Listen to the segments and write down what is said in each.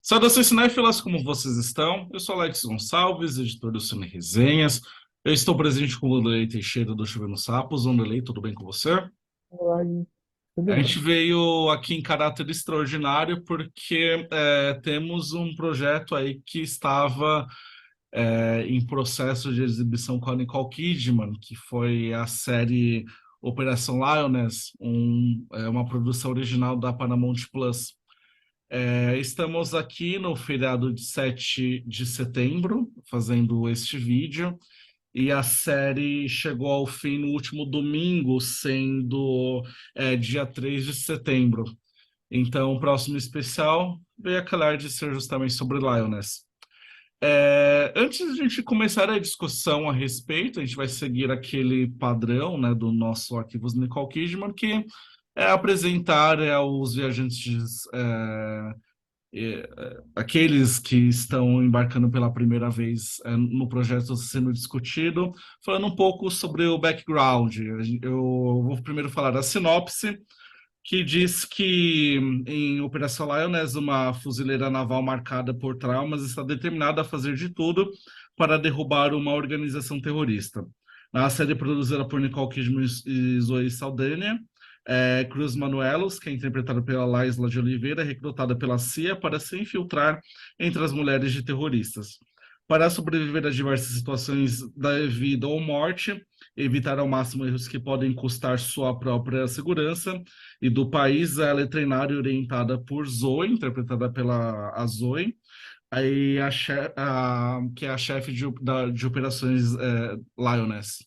Saudações cinéfilas, como vocês estão? Eu sou Alex Gonçalves, editor do Cine Resenhas. Eu estou presente com o Wanderlei Teixeira do Chovendo Sapos. Wanderlei, tudo bem com você? Olá, gente. Tudo A gente bem? veio aqui em caráter extraordinário porque temos um projeto aí que estava em processo de exibição com a Nicole Kidman, que foi a série Operação Lioness, uma produção original da Paramount Plus. Estamos aqui no feriado de 7 de setembro, fazendo este vídeo, e a série chegou ao fim no último domingo, sendo dia 3 de setembro. Então, o próximo especial veio a calhar de ser justamente sobre Lioness. Antes de a gente começar a discussão a respeito, a gente vai seguir aquele padrão, né, do nosso Arquivos Nicole Kidman, que é apresentar aos viajantes aqueles que estão embarcando pela primeira vez no projeto sendo discutido, falando um pouco sobre o background. Eu vou primeiro falar da sinopse, que diz que em Operação Lioness, uma fuzileira naval marcada por traumas está determinada a fazer de tudo para derrubar uma organização terrorista. A série produzida por Nicole Kidman e Zoe Saldana, Cruz Manuelos, que é interpretada pela Laisla de Oliveira, é recrutada pela CIA para se infiltrar entre as mulheres de terroristas. Para sobreviver a diversas situações da vida ou morte, evitar ao máximo erros que podem custar sua própria segurança e do país, ela é treinada e orientada por Zoe, interpretada pela a Zoe, aí que é a chefe de operações Lioness.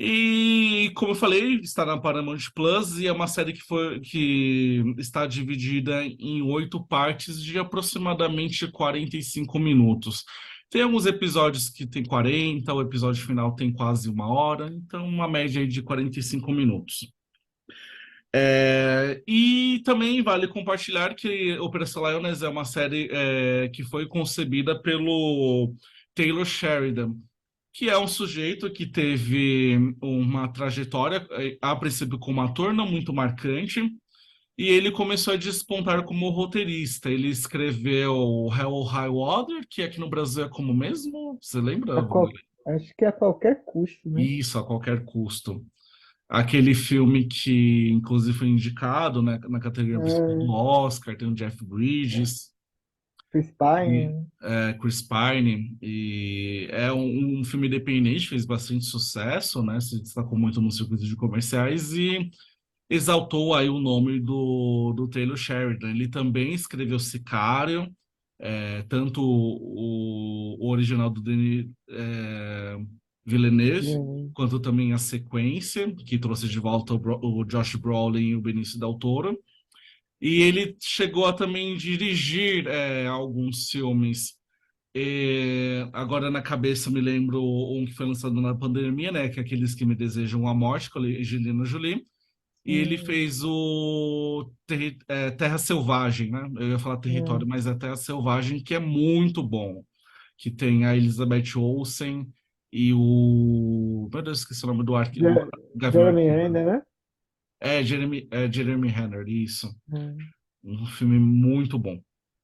E, como eu falei, está na Paramount Plus e é uma série que está dividida em 8 partes de aproximadamente 45 minutos. Tem alguns episódios que tem 40, o episódio final tem quase 1 hora, então uma média aí de 45 minutos. E também vale compartilhar que Operação Lioness é uma série que foi concebida pelo Taylor Sheridan, que é um sujeito que teve uma trajetória, a princípio como ator, não muito marcante, e ele começou a despontar como roteirista. Ele escreveu Hell or High Water, que aqui no Brasil é como mesmo? Você lembra, A qual... Wanderlei? Acho que a qualquer custo, né? Isso, a qualquer custo. Aquele filme que, inclusive, foi indicado, né, na categoria principal do É, Oscar, tem o Jeff Bridges, Chris e, Pine. Chris Pine, e é um filme independente, fez bastante sucesso, né, se destacou muito no circuito de comerciais e exaltou aí o nome do Taylor Sheridan. Ele também escreveu Sicário, tanto o original do Denis Villeneuve, Né? quanto também a sequência, que trouxe de volta o Josh Brolin e o Benício Del Toro. E ele chegou a também dirigir alguns filmes. Agora na cabeça me lembro um que foi lançado na pandemia, né? Que é Aqueles que Me Desejam a Morte, com a Angelina Jolie. E ele Hum, fez o Terra Selvagem, né? Eu ia falar Território, hum. mas é Terra Selvagem, que é muito bom. Que tem a Elizabeth Olsen e o... Meu Deus, esqueci o nome do o Je- Gavin Jeremy Arquette. Renner, né? Jeremy Renner, isso. Hum. Um filme muito bom.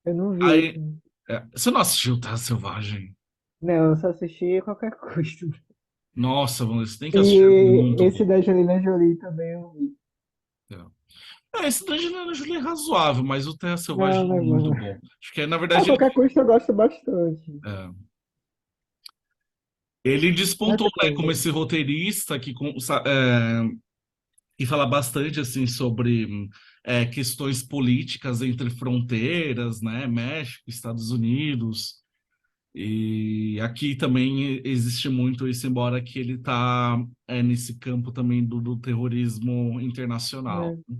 Eu não vi esse. Aí, você não assistiu Terra Selvagem? Não, eu só assisti a qualquer custo. Nossa, mano, você tem que assistir, é E muito bom. esse da Angelina Jolie também eu vi. Esse da Angelina Jolie é razoável, mas o Terra Não, Selvagem é não é muito bom. bom. Acho que, na A verdade, qualquer custo eu gosto bastante. é, ele Mas despontou, tem né, como coisa. esse roteirista que fala bastante assim sobre questões políticas entre fronteiras, né, México, Estados Unidos. E aqui também existe muito isso, embora que ele está nesse campo também do terrorismo internacional. Né?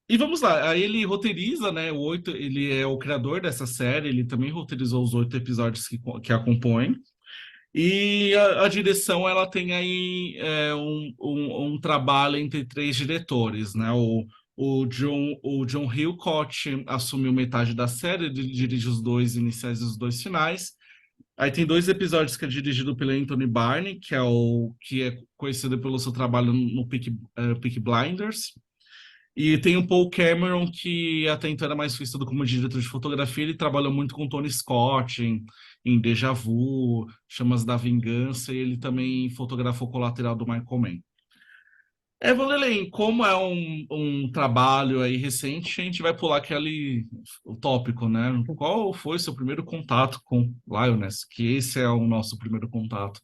E vamos lá, aí ele roteiriza, né, ele é o criador dessa série, ele também roteirizou os 8 episódios que a compõem. E a direção, ela tem aí um trabalho entre 3 diretores, né? O John Hillcoat assumiu metade da série, ele dirige os 2 iniciais e os 2 finais. Aí tem 2 episódios que é dirigido pelo Anthony Barney, que é conhecido pelo seu trabalho no Peaky Blinders. E tem o Paul Cameron, que até então era mais conhecido como diretor de fotografia, ele trabalhou muito com Tony Scott em Deja Vu, Chamas da Vingança, e ele também fotografou o Colateral do Michael Mann. Vanderlei, como é um trabalho aí recente, a gente vai pular aquele o tópico, né? Qual foi seu primeiro contato com Lioness? Que esse é o nosso primeiro contato.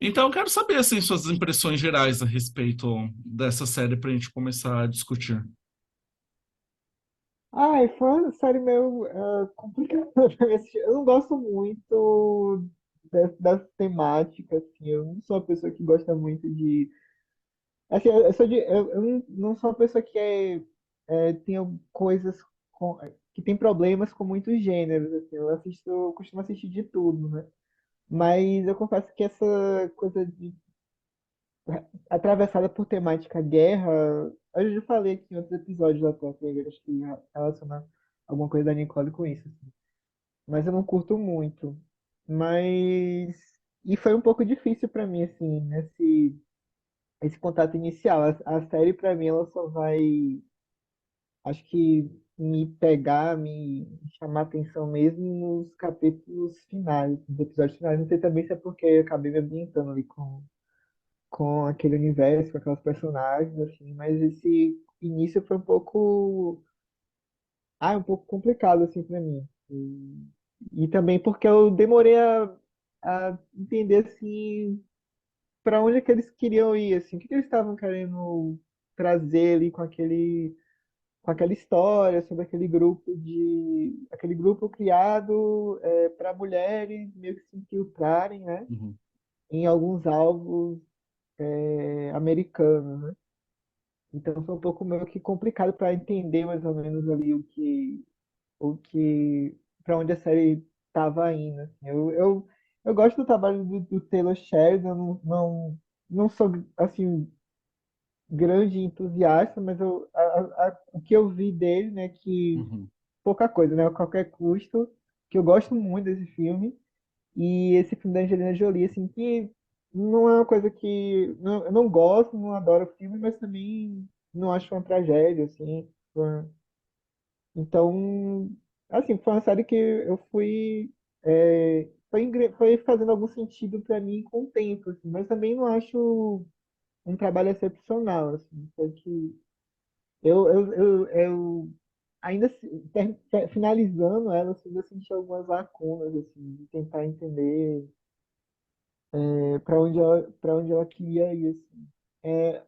Então, eu quero saber, assim, suas impressões gerais a respeito dessa série para a gente começar a discutir. Ai, foi uma série meio complicada pra mim assistir. Eu não gosto muito das temáticas, assim. Eu não sou uma pessoa que gosta muito de. Assim, eu não sou uma pessoa que tem coisas que tem problemas com muitos gêneros, assim. Eu costumo assistir de tudo, né? Mas eu confesso que essa coisa de atravessada por temática guerra, eu já falei aqui em outros episódios até, que eu acho que relaciona alguma coisa da Nicole com isso, assim. Mas eu não curto muito. Mas e foi um pouco difícil pra mim assim, nesse esse contato inicial. A série pra mim ela só vai, acho que me pegar, me chamar atenção mesmo nos capítulos finais, nos episódios finais. Não sei também se é porque eu acabei me ambientando ali com aquele universo, com aquelas personagens, assim, mas esse início foi um pouco complicado, assim, pra mim. E também porque eu demorei a entender, assim, para onde é que eles queriam ir, assim, o que que eles estavam querendo trazer ali com aquela história sobre aquele grupo criado para mulheres meio que se infiltrarem, né, Uhum, em alguns alvos americanos, né? Então foi um pouco meio que complicado para entender mais ou menos ali o que, para onde a série estava indo. Assim. Eu gosto do trabalho do Taylor Sheridan, eu não sou assim grande entusiasta, mas o que eu vi dele, né, que uhum, pouca coisa, né, a qualquer custo, que eu gosto muito desse filme. E esse filme da Angelina Jolie, assim, que não é uma coisa que. Eu não gosto, não adoro o filme, mas também não acho uma tragédia, assim. Então, assim, foi uma série que eu fui. Foi fazendo algum sentido para mim com o tempo, assim, mas também não acho um trabalho excepcional, assim. Foi que eu ainda finalizando ela, assim, eu senti algumas lacunas, assim, de tentar entender para onde ela queria ir, assim. É,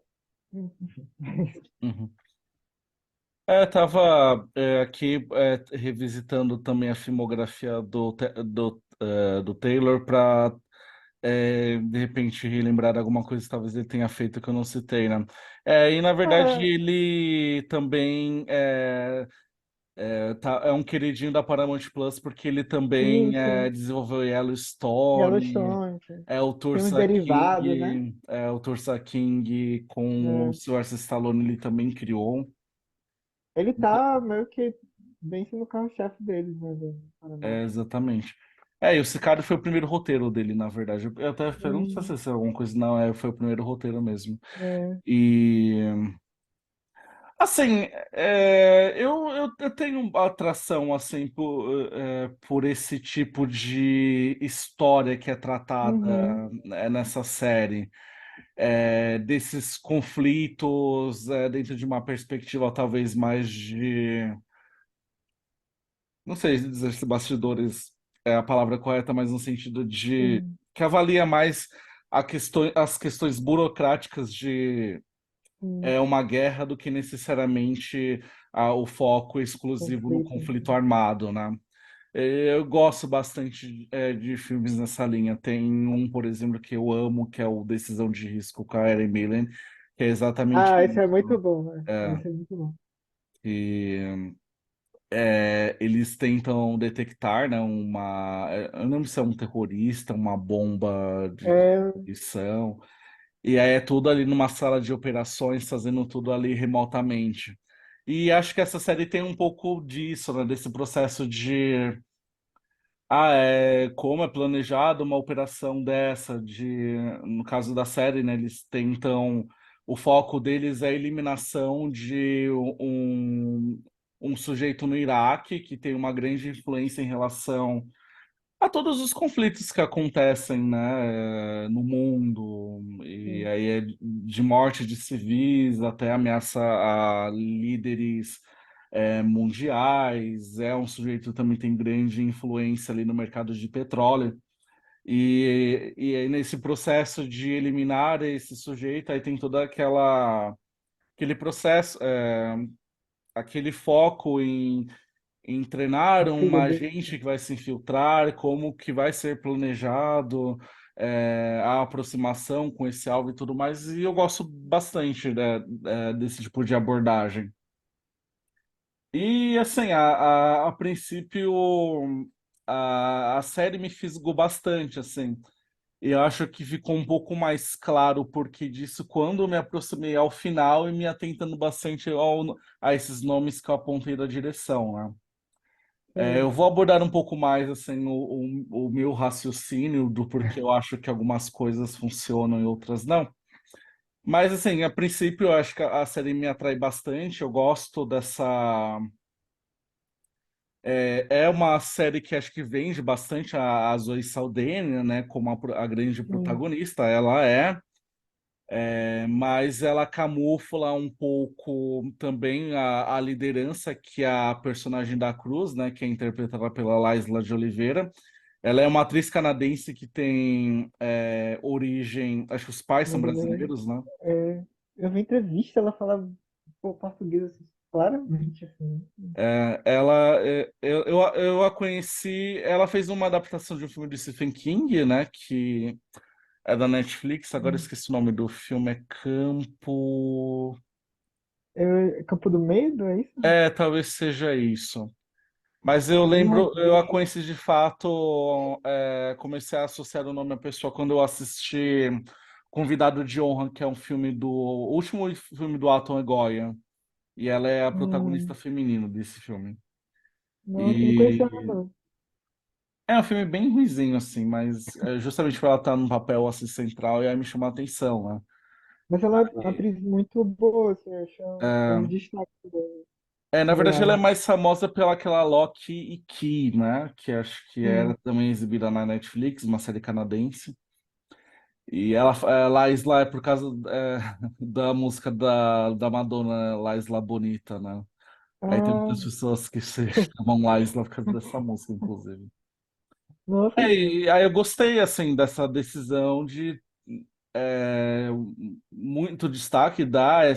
enfim. uhum. Tava aqui revisitando também a filmografia do Taylor para de repente relembrar alguma coisa que talvez ele tenha feito que eu não citei, né? E na verdade Ah, ele também é um queridinho da Paramount Plus porque ele também isso, desenvolveu Yellowstone, Yellowstone, o tem uns Tulsa derivados, né? King, o Tulsa King com o É, Sylvester Stallone ele também criou. ele tá meio que bem sendo o carro-chefe deles, né? Do Paramount. Exatamente. E o Sicário foi o primeiro roteiro dele, na verdade. Eu até falei, não sei Hum, se é alguma coisa, não, foi o primeiro roteiro mesmo. é, E, assim, eu tenho atração, assim, por esse tipo de história que é tratada, uhum, nessa série. Desses conflitos, dentro de uma perspectiva talvez mais de não sei dizer se bastidores é a palavra correta, mas no sentido de sim, que avalia mais as questões burocráticas de sim, uma guerra do que necessariamente o foco exclusivo no conflito, conflito assim. armado, né? Eu gosto bastante de filmes nessa linha. Tem um, por exemplo, que eu amo, que é o Decisão de Risco com a Erin Millen, que é exatamente Ah, esse é muito isso. bom, né? É, Esse é muito bom. que eles tentam detectar, né, eu não lembro se é um terrorista, uma bomba de É, destruição, e aí é tudo ali numa sala de operações, fazendo tudo ali remotamente. E acho que essa série tem um pouco disso, né, desse processo de como é planejado uma operação dessa, no caso da série, né, eles tentam o foco deles é a eliminação de um sujeito no Iraque que tem uma grande influência em relação a todos os conflitos que acontecem, né, no mundo, e Sim, aí é de morte de civis até ameaça a líderes mundiais. É um sujeito que também tem grande influência ali no mercado de petróleo. E aí nesse processo de eliminar esse sujeito, aí tem toda aquele processo, aquele foco em treinar a filha uma dele. agente que vai se infiltrar, como que vai ser planejado, a aproximação com esse alvo e tudo mais, e eu gosto bastante, né, desse tipo de abordagem. E assim, a princípio, a série me fisgou bastante, assim. E eu acho que ficou um pouco mais claro o porquê disso quando eu me aproximei ao final e me atentando bastante a esses nomes que eu apontei da direção, né? Eu Sim, vou abordar um pouco mais assim o meu raciocínio do porquê eu acho que algumas coisas funcionam e outras não. Mas assim, a princípio eu acho que a série me atrai bastante. Eu gosto dessa. É uma série que acho que vende bastante a Zoe Saldana, né, como a grande sim. protagonista. Ela mas ela camufla um pouco também a liderança que a personagem da Cruz, né, que é interpretada pela Laisla de Oliveira. Ela é uma atriz canadense que tem origem, acho que os pais são Brasileira. brasileiros, né? É, eu vi entrevista, ela falava pô, português assim, claramente, assim. Eu a conheci, ela fez uma adaptação de um filme de Stephen King, né, que é da Netflix, agora eu Hum. esqueci o nome do filme, é Campo... Campo do Medo, é isso? Talvez seja isso. Mas eu Não lembro, eu a vi. conheci de fato, comecei a associar o nome à pessoa quando eu assisti Convidado de Honra, que é um filme o último filme do Atom Egoyan, e ela é a protagonista Hum, feminina desse filme. nossa, não conhecia ela, E não. é um filme bem ruinzinho, assim, mas justamente por ela estar num papel assim central, e aí me chamou a atenção, né? Mas ela é uma atriz muito boa, assim, eu acho é um É, destaque na verdade, ela é dela. mais famosa pela aquela Loki e Key, né? Que acho que era Sim. também exibida na Netflix, uma série canadense. E ela, La Isla é por causa da música da Madonna, La Isla Bonita, né? Aí tem Ah, muitas pessoas que se chamam La Isla por causa dessa música, inclusive. nossa, E aí eu gostei, assim, dessa decisão de é, muito destaque dar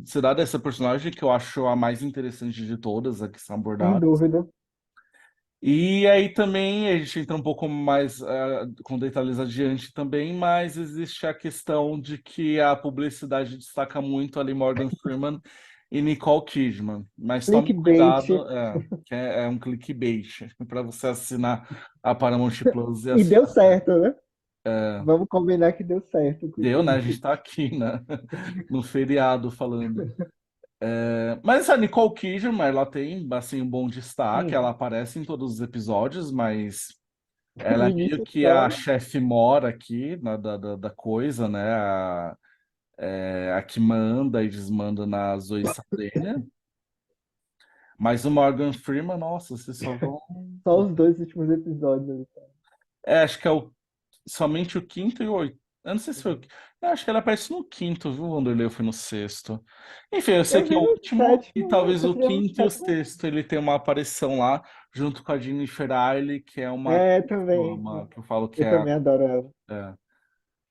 se dar dessa personagem que eu acho a mais interessante de todas a que são sem abordadas. dúvida. E aí também a gente entra um pouco mais com detalhes adiante também, mas existe a questão de que a publicidade destaca muito ali Morgan Freeman e Nicole Kidman. Mas tome Clickbait. cuidado, que é um clickbait para você assinar a Paramount Plus e E deu assistir. certo, né? Vamos combinar que deu certo o Deu, né? A clickbait. gente está aqui, né? No feriado falando. Mas a Nicole Kidman, ela tem assim um bom destaque, Sim. ela aparece em todos os episódios, mas ela No é meio início que a só. chefe mora aqui da coisa, né? A que manda e desmanda na Zoe Saldana. Mas o Morgan Freeman, nossa, vocês só vão. Só os dois últimos episódios ali. Acho que é somente o quinto e o oito. Eu não sei se foi o. Eu acho que ele aparece no quinto, viu? O Wanderlei foi no sexto. Enfim, eu sei Eu que é vi o no último e sétimo, eu talvez o pensei que era no quinto e o sétimo. sexto ele tem uma aparição lá, junto com a Jennifer Ailey, que é uma É, atriz também. que eu falo que Eu é. também adoro ela. é,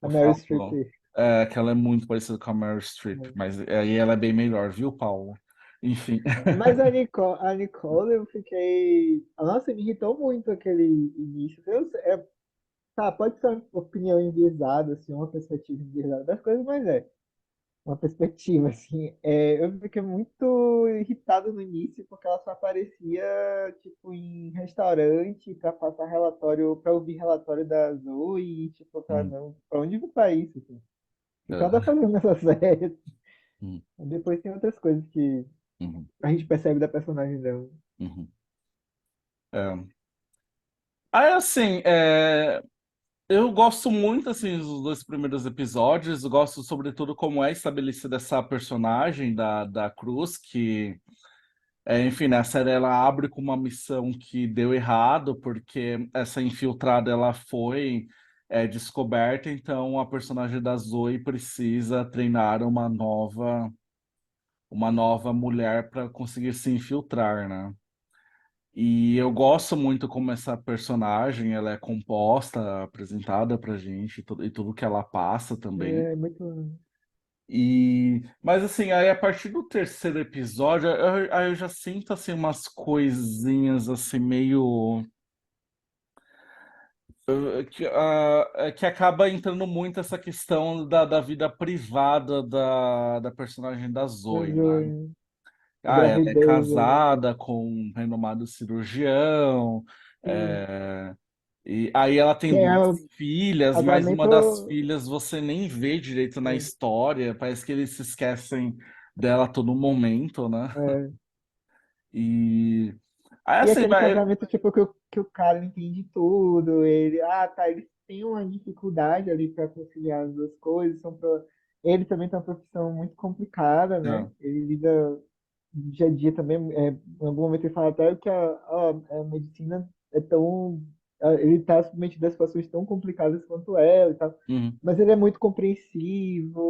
A eu Meryl falo Streep. que ela é muito parecida com a Meryl Streep, mas aí ela é bem melhor, viu, Paulo? Enfim. Mas a Nicole, eu fiquei. Nossa, me irritou muito aquele início. Tá, pode ser uma opinião enviesada, assim, uma perspectiva enviesada das coisas, mas é uma perspectiva, assim. Eu fiquei muito irritado no início porque ela só aparecia, tipo, em restaurante para passar relatório, para ouvir relatório da Zoe, e, tipo, pra, Hum, não, pra onde vai isso, assim? O que ela tá é, fazendo nessa série? hum, Depois tem outras coisas que uhum, a gente percebe da personagem dela. uhum. É. Aí, assim, Eu gosto muito, assim, dos dois primeiros episódios. Eu gosto, sobretudo, como é estabelecida essa personagem da Cruz, que, enfim, né, a série ela abre com uma missão que deu errado, porque essa infiltrada ela foi, descoberta, então a personagem da Zoe precisa treinar uma nova mulher para conseguir se infiltrar, né? E eu gosto muito como essa personagem ela é composta, apresentada pra gente, e tudo que ela passa também. É muito. Mas assim, aí a partir do terceiro episódio, aí eu já sinto assim umas coisinhas assim meio que acaba entrando muito essa questão da vida privada da personagem da Mas Zoe, né? eu, a Ah, ela é gravidez, né? casada com um renomado cirurgião. Sim. é, E aí ela tem Que é duas o filhas, mas uma das casamento. filhas você nem vê direito na É, história, parece que eles se esquecem dela a todo momento, né? é. E aí E assim, aquele casamento, tipo, que o cara entende tudo, ele, tá, eles têm uma dificuldade ali para conciliar as duas coisas, ele também tem uma profissão muito complicada, né? é, Ele lida no dia a dia também, em algum momento ele fala até que a medicina é tão, ele está submetido a situações tão complicadas quanto ela e tal, uhum, mas ele é muito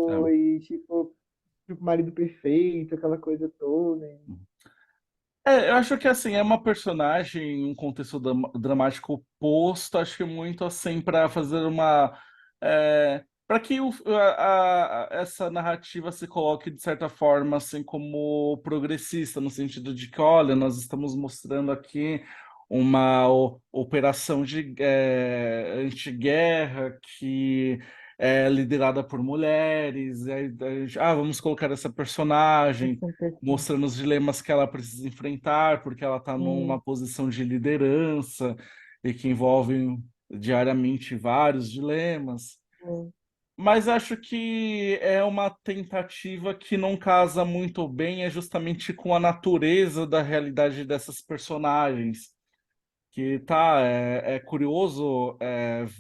é. compreensivo e, tipo, marido perfeito, aquela coisa toda. Eu acho que assim, é uma personagem, um contexto dramático posto, acho que muito assim para fazer uma. Para que essa narrativa se coloque de certa forma assim como progressista, no sentido de que, olha, nós estamos mostrando aqui uma operação de antiguerra que é liderada por mulheres, e aí, vamos colocar essa personagem Essa questão. mostrando os dilemas que ela precisa enfrentar, porque ela está numa Hum, posição de liderança e que envolve diariamente vários dilemas. hum, Mas acho que é uma tentativa que não casa muito bem, é justamente com a natureza da realidade dessas personagens. Que tá, é curioso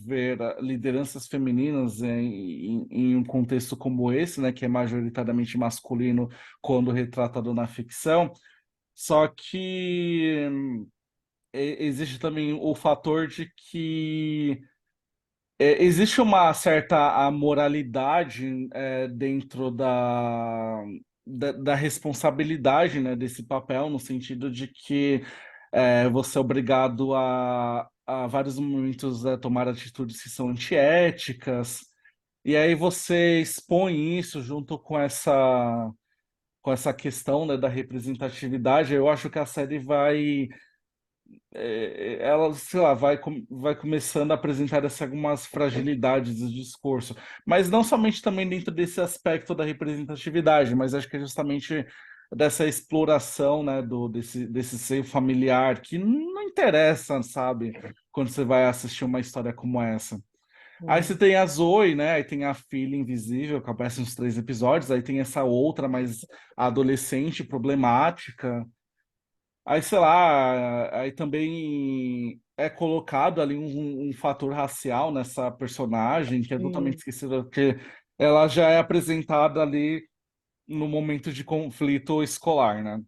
ver lideranças femininas em um contexto como esse, né, que é majoritariamente masculino quando retratado na ficção, só que existe também o fator de que existe uma certa amoralidade dentro da responsabilidade, né, desse papel, no sentido de que você é obrigado a vários momentos tomar atitudes que são antiéticas, e aí você expõe isso junto com essa questão, né, da representatividade. Eu acho que a série ela, sei lá, vai começando a apresentar algumas fragilidades do discurso, mas não somente também dentro desse aspecto da representatividade, mas acho que é justamente dessa exploração, né, desse seio familiar que não interessa, sabe, quando você vai assistir uma história como essa. Aí hum, você tem a Zoe, né? Aí tem a filha invisível, que aparece nos 3 episódios. Aí tem essa outra, mais adolescente, problemática. Aí, sei lá, aí também é colocado ali um fator racial nessa personagem, que é totalmente sim, esquecido, porque ela já é apresentada ali no momento de conflito escolar, né?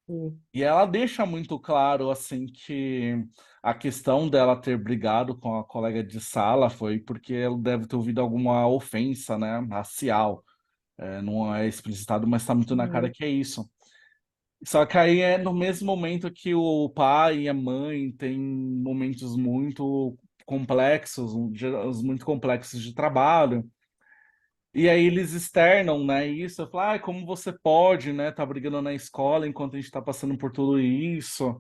sim, E ela deixa muito claro, assim, que a questão dela ter brigado com a colega de sala foi porque ela deve ter ouvido alguma ofensa, né, racial. Não é explicitado, mas tá muito na cara uhum, que é isso. Só que aí é no mesmo momento que o pai e a mãe têm momentos muito complexos, dias muito complexos de trabalho. E aí eles externam, né, isso. Eu falo, como você pode, né, tá brigando na escola enquanto a gente tá passando por tudo isso.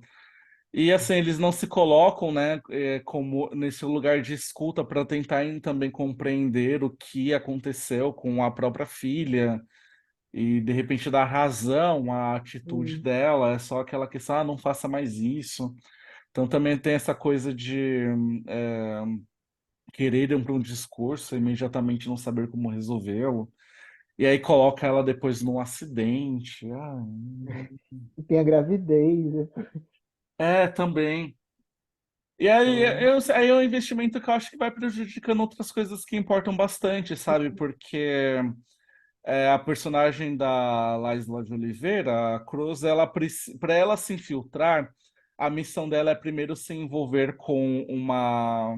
E assim, eles não se colocam, né, como nesse lugar de escuta para tentar também compreender o que aconteceu com a própria filha e de repente dar razão à atitude sim, dela, é só aquela questão, não faça mais isso. Então também tem essa coisa de é, querer ir para um discurso e imediatamente não saber como resolvê-lo. E aí coloca ela depois num acidente. e tem a gravidez, né? É, também. E aí, Então, aí é um investimento que eu acho que vai prejudicando outras coisas que importam bastante, sabe? Porque a personagem da Laisla de Oliveira, a Cruz, ela para ela se infiltrar, a missão dela é primeiro se envolver com uma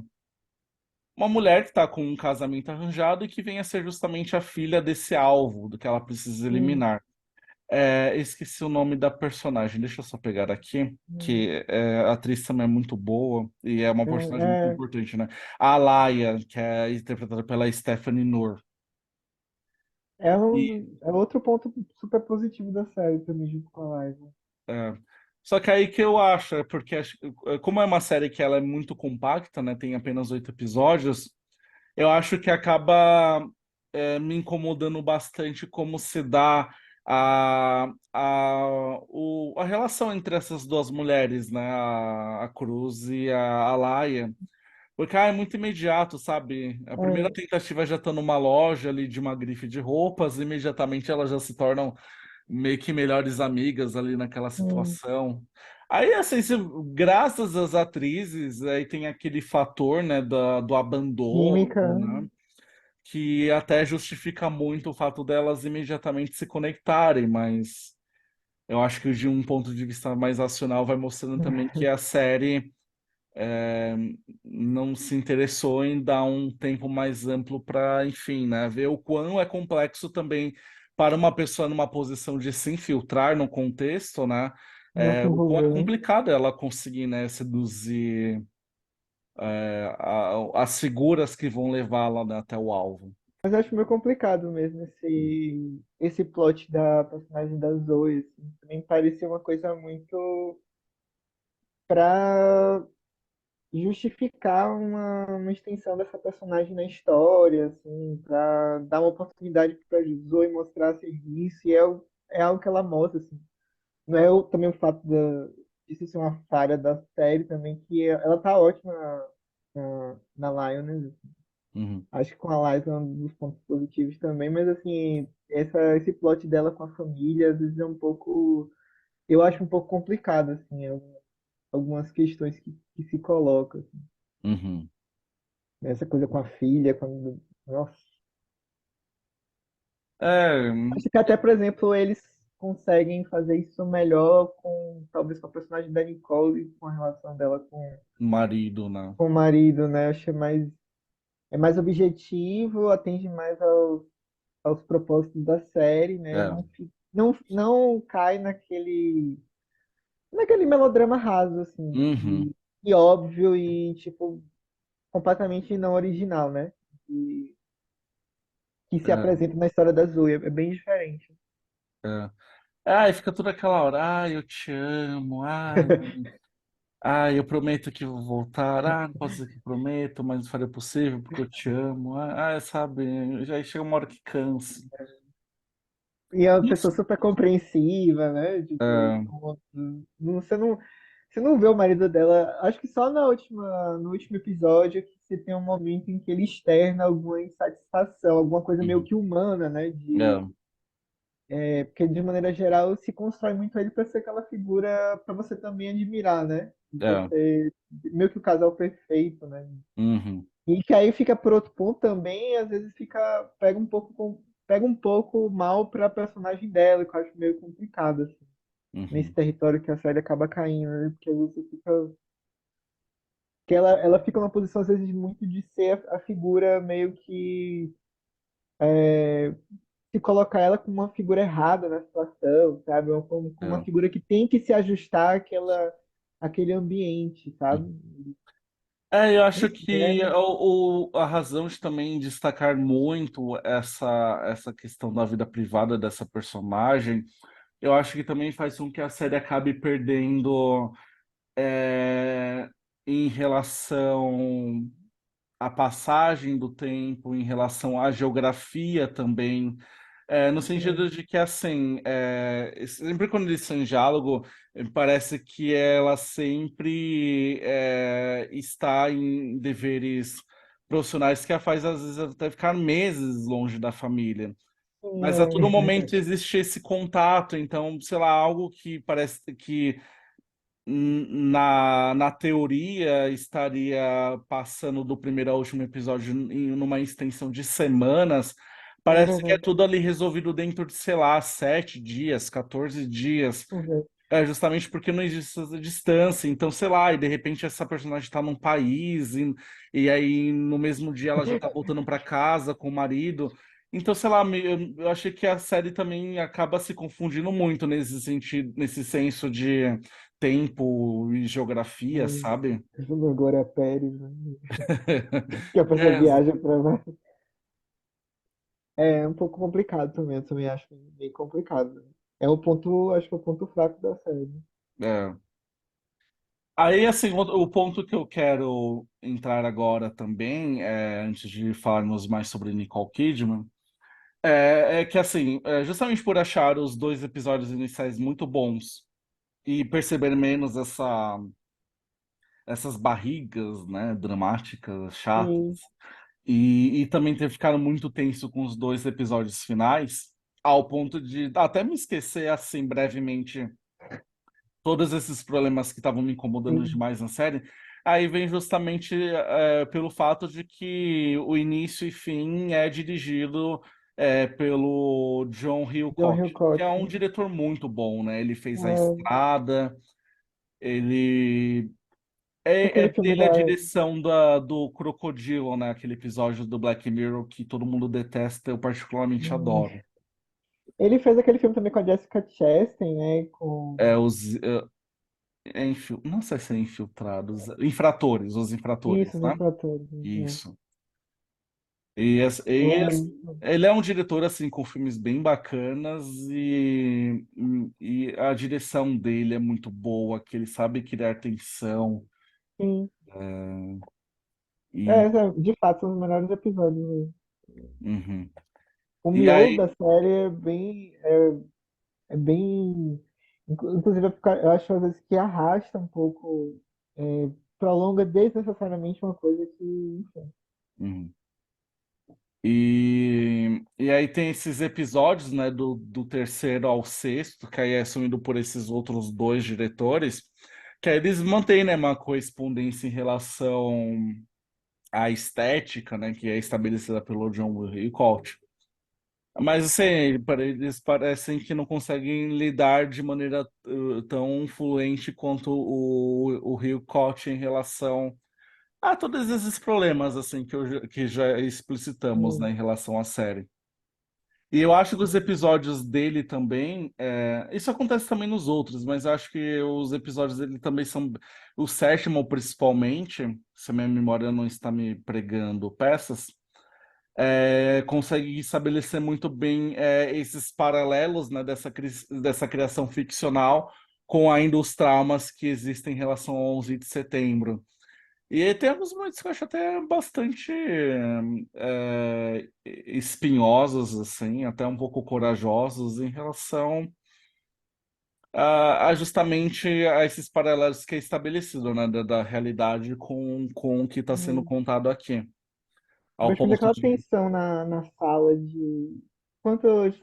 mulher que está com um casamento arranjado e que vem a ser justamente a filha desse alvo do que ela precisa hum, eliminar. Esqueci o nome da personagem, deixa eu só pegar aqui, hum, que a atriz também é muito boa e é uma personagem muito é, importante, né? A Alaya, que é interpretada pela Stephanie Noor. E, é outro ponto super positivo da série também, junto com a live. é, só que aí que eu acho, porque como é uma série que ela é muito compacta, né? Tem apenas 8 episódios, eu acho que acaba me incomodando bastante como se dá a relação entre essas duas mulheres, né? A Cruz e a Alaia. Porque é muito imediato, sabe? A primeira É, tentativa já tá numa loja ali de uma grife de roupas, imediatamente elas já se tornam meio que melhores amigas ali naquela hum, situação. Aí, assim, graças às atrizes, aí tem aquele fator, né, do abandono, química, né, que até justifica muito o fato delas imediatamente se conectarem, mas eu acho que de um ponto de vista mais racional vai mostrando também que a série é, não se interessou em dar um tempo mais amplo para, enfim, né, ver o quão é complexo também para uma pessoa numa posição de se infiltrar no contexto, né, não se o quão é envolver. complicado ela conseguir, né, seduzir as figuras que vão levá-la, né, até o alvo. Mas eu acho meio complicado mesmo esse plot da personagem da Zoe, assim. Também parecia uma coisa muito pra justificar uma extensão dessa personagem na história, assim, pra dar uma oportunidade pra Zoe mostrar serviço, e é algo que ela mostra, assim. Não é também o fato disso ser uma falha da série também, que ela tá ótima na Lioness. Uhum, Acho que com a Liza é um dos pontos positivos também, mas assim, esse plot dela com a família, às vezes é um pouco, eu acho um pouco complicado, assim, algumas questões que se colocam, assim. uhum. Essa coisa com a filha, quando, nossa. É, Acho que até, por exemplo, eles conseguem fazer isso melhor talvez com a personagem da Nicole, e com a relação dela marido, né? com o marido, né? Acho que é mais objetivo, atende mais aos propósitos da série, né? É, Não cai naquele melodrama raso, assim, uhum, e óbvio e, tipo, completamente não original, né? E, que se é, apresenta na história da Zoe. É bem diferente. é. Ai, fica toda aquela hora, ai, eu te amo, ai, eu prometo que vou voltar, não posso dizer que prometo, mas farei o possível porque eu te amo, sabe, já chega uma hora que cansa. E é uma pessoa Isso. super compreensiva, né? Tipo, É, você não vê o marido dela. Acho que só no último episódio que você tem um momento em que ele externa alguma insatisfação, alguma coisa meio uhum, que humana, né? é, Porque de maneira geral se constrói muito ele para ser aquela figura para você também admirar, né? E é, você meio que o casal perfeito, né? uhum, E que aí fica por outro ponto também, às vezes pega um pouco mal para a personagem dela, que eu acho meio complicado assim, nesse uhum, território que a série acaba caindo, né? Porque às vezes você fica que ela fica numa posição às vezes muito de ser a figura meio que se colocar ela como uma figura errada na situação, sabe? Ou como uma é, figura que tem que se ajustar àquele ambiente, uhum. sabe? Eu acho Enfim, é, que a razão de também destacar muito essa questão da vida privada dessa personagem, eu acho que também faz com que a série acabe perdendo é, em relação à passagem do tempo, em relação à geografia também. No sentido de que, assim, sempre quando eles estão em diálogo, parece que ela sempre está em deveres profissionais que a faz, às vezes, até ficar meses longe da família. Mas a todo momento existe esse contato, então, sei lá, algo que parece que na teoria, estaria passando do primeiro ao último episódio numa extensão de semanas. É Parece que é verdade. tudo ali resolvido dentro de, sei lá, 7 dias, 14 dias. Uhum. É justamente porque não existe essa distância. Então, sei lá, e de repente essa personagem está num país, e aí no mesmo dia ela já tá voltando para casa com o marido. Então, sei lá, eu achei que a série também acaba se confundindo muito nesse sentido, nesse senso de tempo e geografia, sabe? Júnior Glória Pérez, né? Que a pessoa É, viaja pra lá. É um pouco complicado também, eu também acho bem complicado. É o ponto, acho que é o ponto fraco da série. é. Aí, assim, o ponto que eu quero entrar agora também, antes de falarmos mais sobre Nicole Kidman, é que, assim, justamente por achar os dois episódios iniciais muito bons e perceber menos essas barrigas, né, dramáticas, chatas, Sim, e também ter ficado muito tenso com os dois episódios finais, ao ponto de até me esquecer, assim, brevemente todos esses problemas que estavam me incomodando sim, demais na série, aí vem justamente pelo fato de que o início e fim é dirigido pelo John John Hillcoat, que Hillcoat, é um né? diretor muito bom, né? Ele fez A É, Estrada, ele aquele filme dele a da. direção do Crocodilo, né? Aquele episódio do Black Mirror que todo mundo detesta, eu particularmente hum, adoro. Ele fez aquele filme também com a Jessica Chastain, né? Com É os não sei se é infiltrados, infratores, os infratores, isso, os né? atores, né? Isso. Ele é um diretor assim com filmes bem bacanas e a direção dele é muito boa, que ele sabe criar tensão Sim. e De fato, são os melhores episódios mesmo. uhum. O E miolo aí, da série é bem. Inclusive, eu acho às vezes que arrasta um pouco, prolonga desnecessariamente uma coisa que, enfim. uhum. E aí tem esses episódios, né, do terceiro ao sexto, que aí é assumido por esses outros dois diretores, que aí eles mantêm, né, uma correspondência em relação à estética, né, que é estabelecida pelo John Wilcock. Mas assim, eles parecem que não conseguem lidar de maneira tão fluente quanto o Wilcock em relação a todos esses problemas assim que já explicitamos, né, Hum, em relação à série. E eu acho que os episódios dele também, isso acontece também nos outros, mas eu acho que os episódios dele também são, o sétimo principalmente, se a minha memória não está me pregando peças, consegue estabelecer muito bem esses paralelos, né, dessa criação ficcional com ainda os traumas que existem em relação ao 11 de setembro. E aí tem alguns momentos que eu acho até bastante espinhosos, assim, até um pouco corajosos em relação a justamente a esses paralelos que é estabelecido, né, da realidade com o que está sendo hum. contado aqui. Eu Ao gosto muito ponto daquela de. tensão na sala de. Enquanto elas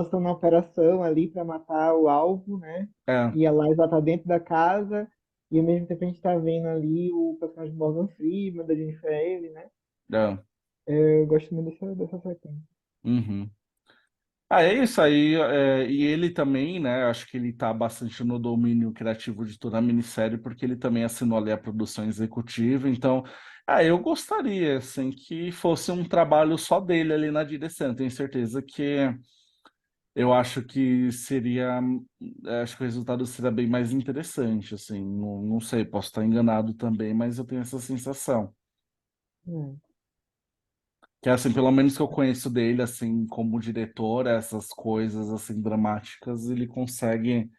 estão na operação ali para matar o alvo, né? É, E a Liza tá dentro da casa, e ao mesmo tempo a gente tá vendo ali o personagem de Morgan Freeman, da Jennifer Aniston, né? é. Eu gosto muito dessa sequência. Uhum. Ah, é isso aí. E ele também, né? Acho que ele tá bastante no domínio criativo de toda a minissérie, porque ele também assinou ali a produção executiva. Então, eu gostaria, assim, que fosse um trabalho só dele ali na direção. Tenho certeza que eu acho que seria. Acho que o resultado seria bem mais interessante, assim. Não, não sei, posso estar enganado também, mas eu tenho essa sensação. Hum, Que assim, pelo menos que eu conheço dele, assim, como diretor, essas coisas assim dramáticas, ele consegue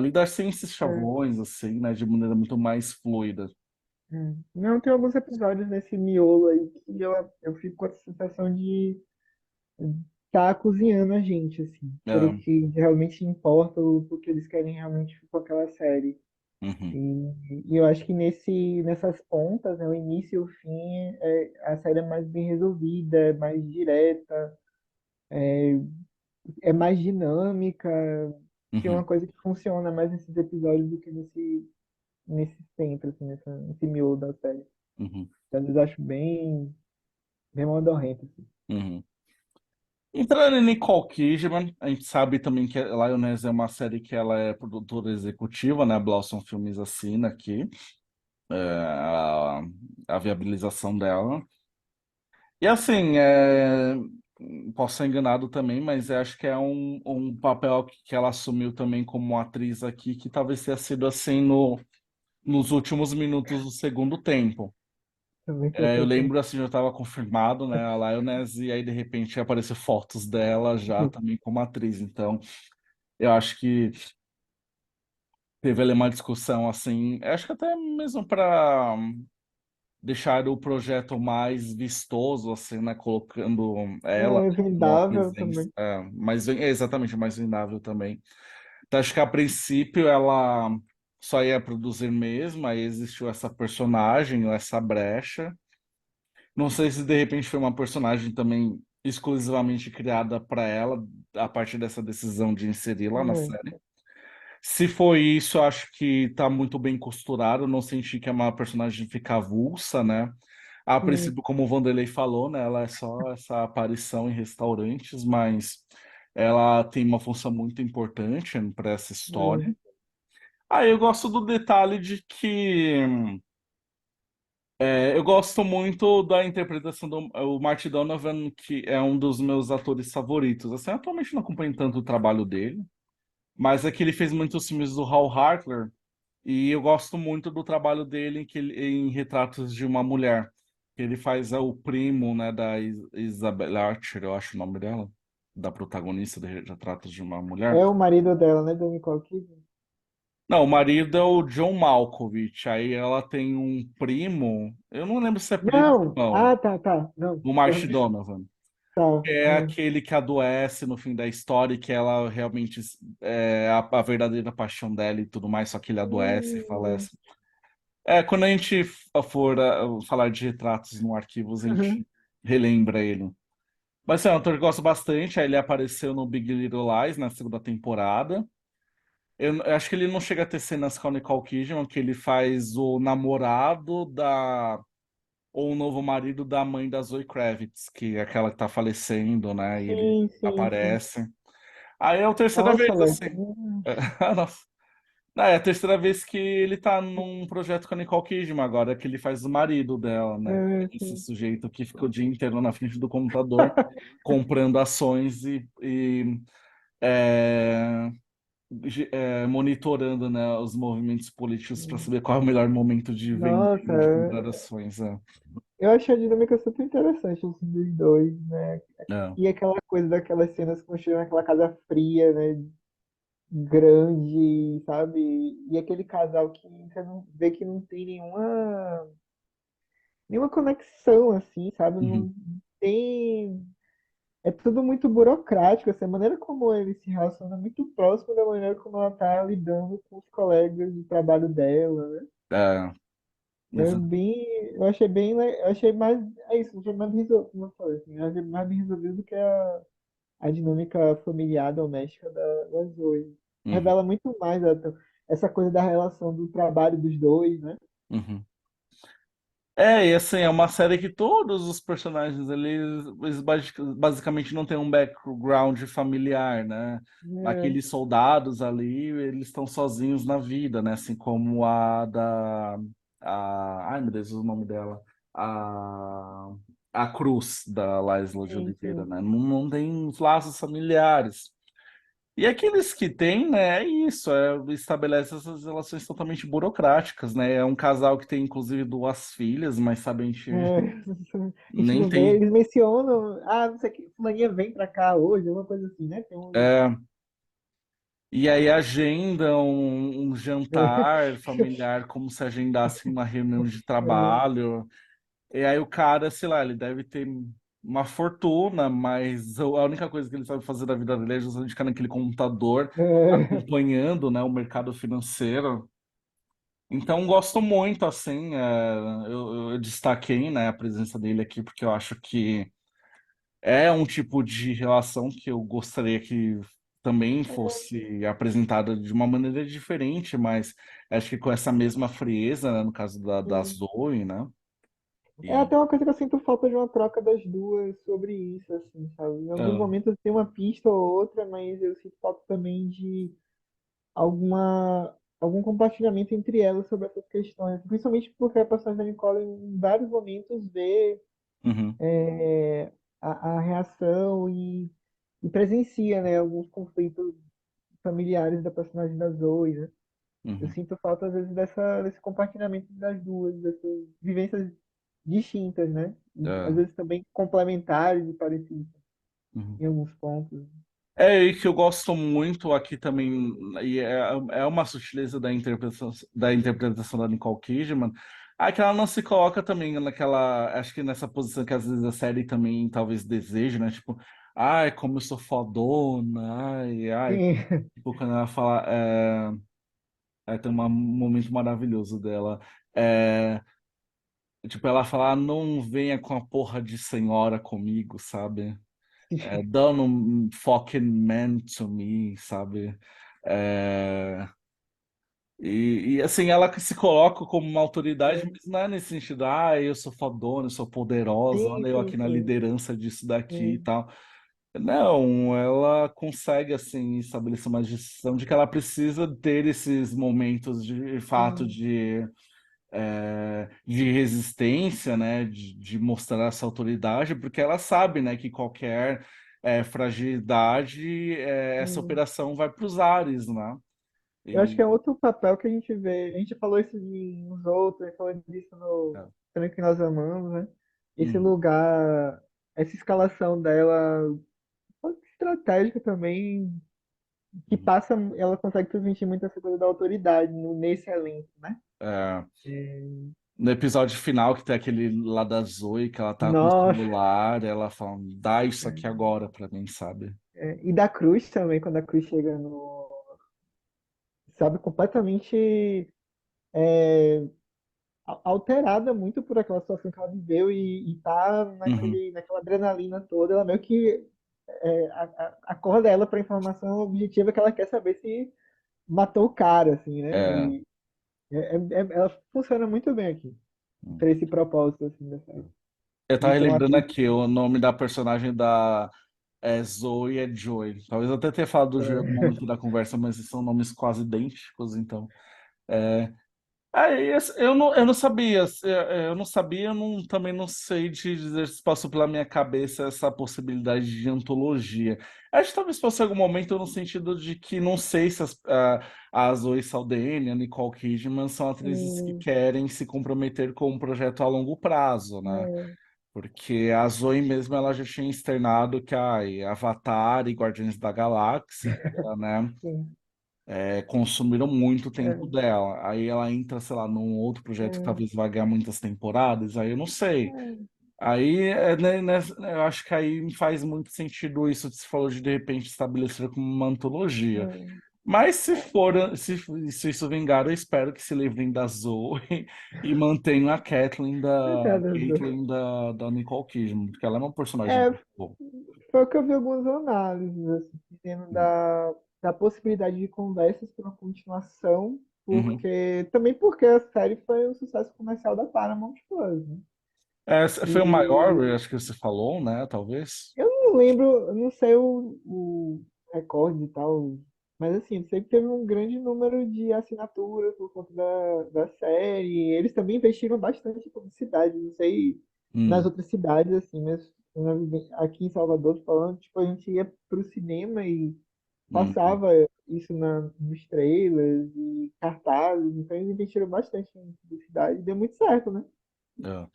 lidar sem esses é, chavões, assim, né, de maneira muito mais fluida. Não, tem alguns episódios nesse miolo aí que eu fico com a sensação de tá cozinhando a gente, assim, pelo É, que realmente importa, o que eles querem realmente com aquela série. uhum, E eu acho que nessas pontas, né, o início e o fim, a série é mais bem resolvida, é mais direta, é mais dinâmica. que é uma Uhum, coisa que funciona mais nesses episódios do que nesse centro, assim, nesse miolo da série. uhum, Às vezes eu acho bem modorrento, assim. uhum. Entrando em Nicole Kidman, a gente sabe também que a Lioness é uma série que ela é produtora executiva, né? A Blossom Filmes assina aqui, a, a viabilização dela. E assim, posso ser enganado também, mas eu acho que é um papel que ela assumiu também como atriz aqui, que talvez tenha sido assim nos últimos minutos do segundo tempo. Também tô Eu pensando. lembro assim, já estava confirmado, né, a Lioness, e aí de repente apareceu fotos dela já também como atriz. Então, eu acho que teve ali uma discussão assim, eu acho que até mesmo para deixar o projeto mais vistoso, assim, né, colocando ela É como uma vendável presença, também. exatamente mais vendável também. Então, acho que a princípio ela só ia produzir mesmo, aí existiu essa personagem, essa brecha. Não sei se de repente foi uma personagem também exclusivamente criada para ela, a partir dessa decisão de inseri-la na É. série. Se foi isso, eu acho que tá muito bem costurado, não senti que é uma personagem ficar avulsa, né? A Sim. princípio, como o Vanderlei falou, né, ela é só essa aparição em restaurantes, mas ela tem uma função muito importante para essa história. É. Ah, eu gosto do detalhe de que eu gosto muito da interpretação do o Marty Donovan, que é um dos meus atores favoritos. Assim, atualmente não acompanho tanto o trabalho dele, mas é que ele fez muitos filmes do Hal Hartler e eu gosto muito do trabalho dele em Retratos de uma Mulher. Ele faz o primo, né, da Isabel Archer, eu acho o nome dela, da protagonista de Retratos de uma Mulher. É o marido dela, né, da Nicole Kidman? Não, o marido é o John Malkovich. Aí ela tem um primo, eu não lembro se é primo Não! ou não, Ah, tá, tá. Não. o Marty Donovan. Tá. É Hum. aquele que adoece no fim da história e que ela realmente é a verdadeira paixão dela e tudo mais, só que ele adoece e Hum. falece. Quando a gente for falar de retratos no Arquivos, a Uhum. gente relembra ele. Mas é um ator que eu gosto bastante, aí ele apareceu no Big Little Lies na segunda temporada. Eu acho que ele não chega a ter cenas com a Nicole Kidman, que ele faz o namorado ou o novo marido da mãe da Zoe Kravitz, que é aquela que tá falecendo, né? E ele Sim, sim, sim. aparece. Aí é a terceira Nossa, vez, velho. assim. Nossa. Não, é a terceira vez que ele tá num projeto com a Nicole Kidman agora, que ele faz o marido dela, né? É, Esse sim. sujeito que fica o dia inteiro na frente do computador comprando ações e é, monitorando, né, os movimentos políticos para saber qual é o melhor momento de vender Nossa, e de comprar ações. É. eu achei a dinâmica super interessante, assim, dos dois, né? É. E aquela coisa daquelas cenas construídas naquela casa fria, né? Grande, sabe? E aquele casal que você não vê que não tem nenhuma conexão, assim, sabe? Uhum. Não tem. É tudo muito burocrático, assim, a maneira como ele se relaciona é muito próximo da maneira como ela tá lidando com os colegas de trabalho dela, né? É, É exa- bem, eu achei mais, é isso, eu achei mais bem resolvido, como eu falei, assim, eu achei mais bem resolvido do que a dinâmica familiar doméstica da Zoe. uhum. Revela muito mais essa coisa da relação do trabalho dos dois, né? Uhum. E assim, é uma série que todos os personagens eles basicamente não têm um background familiar, né? É, Aqueles soldados ali, eles estão sozinhos na vida, né? Assim como ai meu Deus, o nome dela. A, a Cruz, da Laisla de sim, Oliveira, sim. né? Não tem os laços familiares. E aqueles que têm, né, é isso, estabelece essas relações totalmente burocráticas, né? É um casal que tem, inclusive, duas filhas, mas sabe, a gente É, a gente nem não vê, tem. eles mencionam, não sei o que, fulaninha vem pra cá hoje, uma coisa assim, né? Tem um, é, e aí agendam um jantar familiar como se agendasse uma reunião de trabalho. E aí o cara, sei lá, ele deve ter uma fortuna, mas a única coisa que ele sabe fazer da vida dele é justamente ficar naquele computador é, acompanhando, né, o mercado financeiro. Então, gosto muito, assim, eu destaquei, né, a presença dele aqui, porque eu acho que é um tipo de relação que eu gostaria que também fosse apresentada de uma maneira diferente, mas acho que com essa mesma frieza, né, no caso da Sim. Zoe, né? É E, até uma coisa que eu sinto falta de uma troca das duas sobre isso, assim, sabe? Em alguns ah, momentos tem uma pista ou outra, mas eu sinto falta também de algum compartilhamento entre elas sobre essas questões. Principalmente porque a personagem da Nicole, em vários momentos, vê uhum, a reação e presencia, né, alguns conflitos familiares da personagem da Zoe, né? Eu uhum, sinto falta, às vezes, desse compartilhamento das duas, dessas vivências distintas, né? E, às é, vezes também complementares e parecidas uhum. em alguns pontos. É aí que eu gosto muito aqui também, e é uma sutileza da interpretação da Nicole Kidman, é que ela não se coloca também naquela, acho que nessa posição que às vezes a série também talvez deseja, né? Tipo, ai, como eu sou fodona, ai, Sim, tipo, quando ela fala, tem um momento maravilhoso dela, é, tipo, ela fala, "Ah, não venha com a porra de senhora comigo, sabe? Dando um fucking man to me, sabe? É, assim, ela que se coloca como uma autoridade, sim, mas não é nesse sentido, eu sou fodona, eu sou poderosa, sim, olha eu sim, aqui na sim. liderança disso daqui e Sim. tal. Não, ela consegue, assim, estabelecer uma gestão de que ela precisa ter esses momentos de fato Sim. de resistência, né, de mostrar essa autoridade, porque ela sabe, né, que qualquer fragilidade, essa Sim. operação vai para os ares, né? Eu acho que é E, outro papel que a gente vê. A gente falou isso nos outros, a gente falou disso no é, Também que nós amamos, né? Esse uhum, lugar, essa escalação dela, estratégica também, que uhum. passa, ela consegue transmitir muito essa coisa da autoridade nesse elenco, né? É, É, no episódio final, que tem aquele lá da Zoe, que ela tá com o nossa, celular, ela fala, dá isso aqui agora pra mim, sabe? e da Cruz também, quando a Cruz chega no, sabe, completamente alterada muito por aquela situação que ela viveu e tá Uhum, naquela adrenalina toda, ela meio que acorda ela para informação objetiva que ela quer saber se matou o cara, assim, né? é. E ela funciona muito bem aqui, para esse propósito, assim, da série. Eu tava Então, lembrando atriz, aqui, o nome da personagem da Zoe é Joy. Talvez eu até tenha falado do Joy em algum momento da conversa, mas são nomes quase idênticos, então. É, eu não sabia, eu não sabia, também não sei te dizer se passou pela minha cabeça essa possibilidade de antologia. Acho que talvez fosse algum momento no sentido de que não sei se a Zoe Saldaña, a Nicole Kidman são atrizes que hum, querem se comprometer com um projeto a longo prazo, né? é, Porque a Zoe mesmo ela já tinha externado que Avatar e Guardiões da Galáxia, né? sim, Consumiram muito tempo é, dela. Aí ela entra, sei lá, num outro projeto que é, talvez vai ganhar muitas temporadas, aí eu não sei. é, Aí, né, eu acho que aí me faz muito sentido isso que você falou de repente estabelecer como uma antologia. Mas se for, se isso vingar, eu espero que se livrem da Zoe e mantenham a coitada do- Caitlyn da Nicole Kidman, porque ela é uma personagem é, muito boa. foi o que eu vi algumas análises, assim, dizendo da possibilidade de conversas para uma continuação, Uhum. porque a série foi um sucesso comercial da Paramount Plus, né? Foi o maior, E eu acho que você falou, né? Talvez. eu não lembro, eu não sei o recorde e tal, mas assim, eu sei que teve um grande número de assinaturas por conta da série. Eles também investiram bastante em publicidade, não sei nas Hum, outras cidades, assim, mas aqui em Salvador, falando, tipo, a gente ia pro cinema e uhum, passava isso nos trailers e cartazes, então eles investiram bastante em publicidade e deu muito certo, né? é.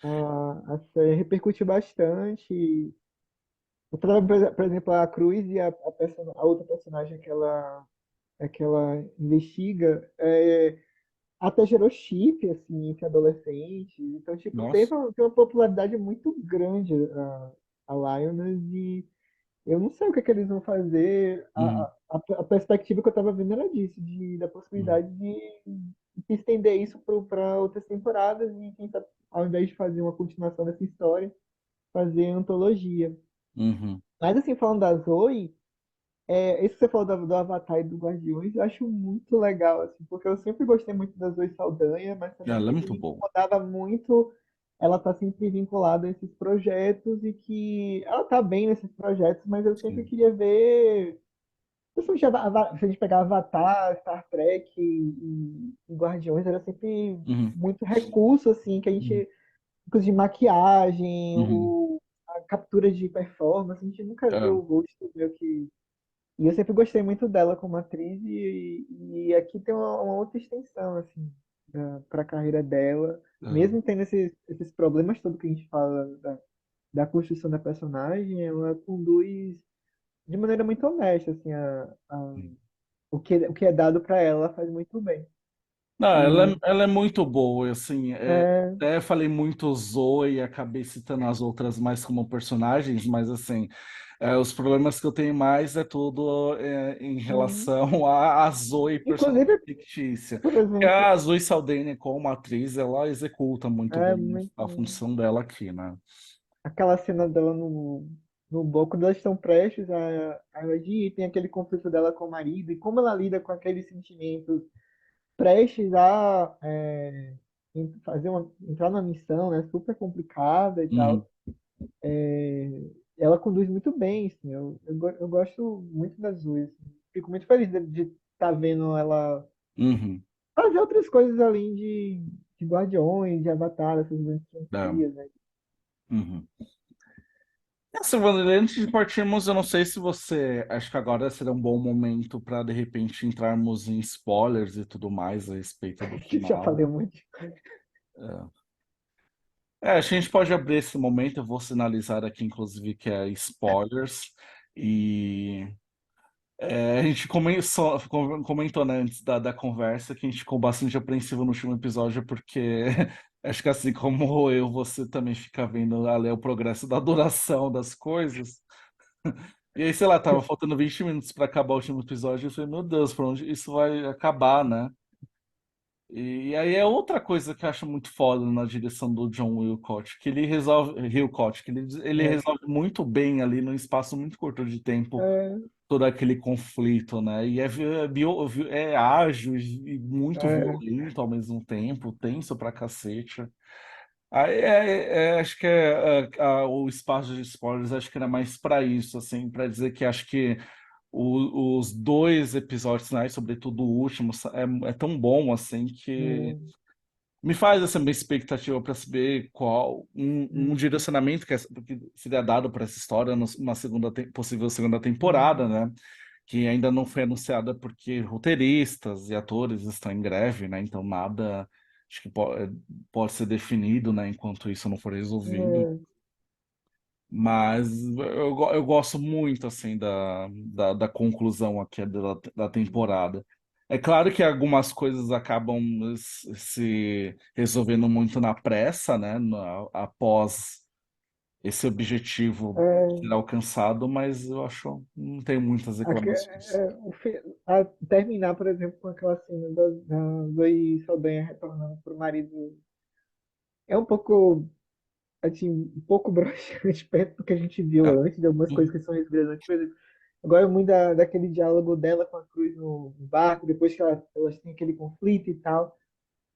A série repercutiu bastante. Por exemplo, a Cruz e a outra personagem que ela investiga, até gerou chip, assim, entre adolescentes. Então, tipo, Nossa. tem uma popularidade muito grande a Lioness e eu não sei o que eles vão fazer. Uhum, A perspectiva que eu estava vendo era disso, da uhum, possibilidade de estender isso para outras temporadas e, quem sabe, ao invés de fazer uma continuação dessa história, fazer antologia. uhum, Mas, assim, falando da Zoe, Isso que você falou do Avatar e do Guardiões, eu acho muito legal, assim, porque eu sempre gostei muito das Zoe Saldanha, mas também Ela é sempre muito me boa. incomodava muito ela estar sempre vinculada a esses projetos e que ela tá bem nesses projetos, mas eu sempre Sim. queria ver. Principalmente se a gente pegar Avatar, Star Trek e Guardiões, era sempre Uhum, muito recurso, assim, que a uhum, gente, inclusive maquiagem, uhum. a captura de performance, a gente nunca viu É, o rosto meio que. E eu sempre gostei muito dela como atriz, e aqui tem uma outra extensão, assim, para a carreira dela, é, mesmo tendo esses problemas todos que a gente fala da construção da personagem, ela conduz de maneira muito honesta, assim, o que é dado para ela, ela faz muito bem. não, E ela é muito boa, assim, é, até falei muito Zoe e acabei citando as outras mais como personagens, mas assim, os problemas que eu tenho mais é tudo em sim. relação à Zoe, personagem Inclusive, fictícia. por Porque exemplo, a Zoe Saldanha, como atriz, ela executa muito é bem muito, a função dela aqui, né? aquela cena dela no banco, quando elas estão prestes a agir, e tem aquele conflito dela com o marido, e como ela lida com aqueles sentimentos prestes a entrar na missão, né, super complicada e Uhum, tal. Ela conduz muito bem, assim, eu gosto muito das duas. Assim. Fico muito feliz de estar vendo ela uhum, fazer outras coisas além de Guardiões, de Avatar, essas grandes é, franquias, né? uhum. Silvana, antes de partirmos, eu não sei se você. Acho que agora será um bom momento para, de repente, entrarmos em spoilers e tudo mais a respeito do Que já final. falei muito. Acho que a gente pode abrir esse momento. Eu vou sinalizar aqui, inclusive, que é spoilers. E a gente comentou, né, antes da conversa que a gente ficou bastante apreensivo no último episódio, porque acho que assim como eu, você também fica vendo ali o progresso da duração das coisas. E aí, sei lá, tava faltando 20 minutos pra acabar o último episódio. Eu falei, meu Deus, por onde isso vai acabar, né? E aí é outra coisa que eu acho muito foda na direção do John Wilcott, que ele resolve, Hillcott, que ele É, resolve muito bem ali num espaço muito curto de tempo é, todo aquele conflito, né? E é ágil e muito é, violento ao mesmo tempo, tenso pra cacete. Aí acho que o espaço de spoilers acho que era mais para isso, assim, para dizer que acho que os dois episódios, né, sobretudo o último, é tão bom assim que hum, me faz essa minha expectativa para saber qual um hum, direcionamento que seria dado para essa história numa possível segunda temporada, né? Que ainda não foi anunciada porque roteiristas e atores estão em greve, né? Então nada acho que pode ser definido, né? Enquanto isso não for resolvido. é, Mas eu gosto muito, assim, da conclusão aqui da temporada. É claro que algumas coisas acabam se resolvendo muito na pressa, né? Após esse objetivo é, ser alcançado, mas eu acho, não tenho muitas reclamações. terminar, por exemplo, com aquela cena da Zoe Saldanha retornando pro marido é um pouco, assim, um pouco broxante perto do que a gente viu É. antes, de algumas coisas Uhum, que são revelantes. Por exemplo, agora muito daquele diálogo dela com a Cruz no barco, depois que elas têm aquele conflito e tal,